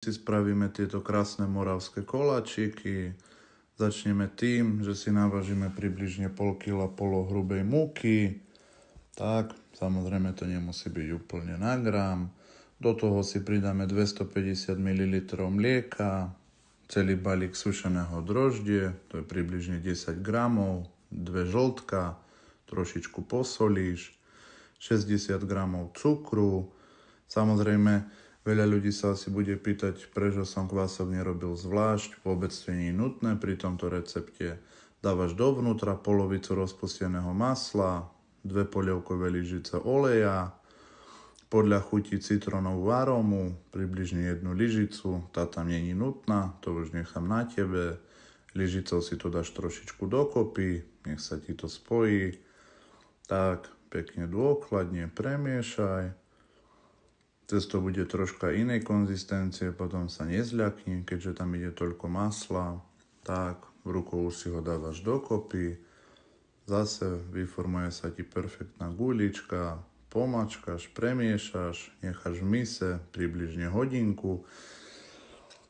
Si spravíme tieto krásne moravské koláčiky. Začneme tým, že si navážime približne pol kila polohrubej múky. Tak, samozrejme to nemusí byť úplne na gram. Do toho si pridáme 250 ml mlieka, celý balík sušeného droždie, to je približne 10 gramov, 2 žltka, trošičku posolíš, 60 gramov cukru. Samozrejme, veľa ľudí sa asi bude pýtať, prečo som kvások nerobil zvlášť. Vôbec to nie je nutné, pri tomto recepte dávaš dovnútra polovicu rozpusteného masla, 2 polievkové lyžice oleja, podľa chuti citrónovú arómu, približne 1 lyžicu, tá tam nie je nutná, to už nechám na tebe. Lyžicou si to dáš trošičku dokopy, nech sa ti to spojí. Tak, pekne dôkladne premiešaj. Cesto bude troška inej konzistencie, potom sa nezľakni, keďže tam ide toľko masla. Tak, rukou si ho dávaš dokopy. Zase vyformuje sa ti perfektná gulička. Pomačkaš, premiešaš, necháš v mise približne hodinku.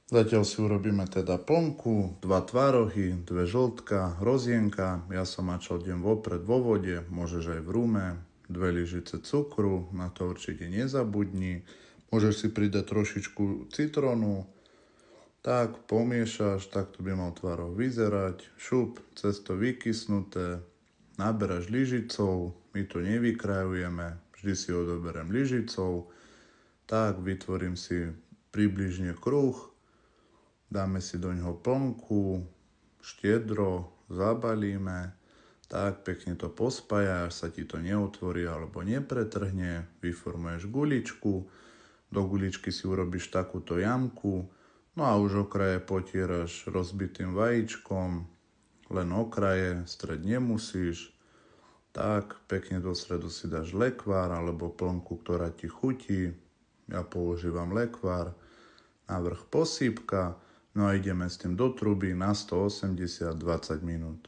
Zatiaľ si urobíme teda plnku, 2 tvarohy, 2 žltka, hrozienka. Ja som mačal deň vopred vo vode, môžeš aj v rume. 2 lyžice cukru, na to určite nezabudni. Môžeš si pridať trošičku citrónu. Tak, pomiešaš, takto by mal tvaroh vyzerať. Šup, cesto vykysnuté. Naberáš lyžicou, my to nevykrajujeme, vždy si odoberiem lyžicou. Tak, vytvorím si približne kruh. Dáme si do ňoho plnku, štiedro, zabalíme. Tak, pekne to pospája, až sa ti to neotvorí alebo nepretrhne. Vyformuješ guličku, do guličky si urobíš takúto jamku, no a už okraje potieraš rozbitým vajíčkom, len okraje, stred nemusíš. Tak, pekne do stredu si dáš lekvár alebo plnku, ktorá ti chutí. Ja používam lekvár, navrch posýpka, no a ideme s tým do truby na 180 20 minút.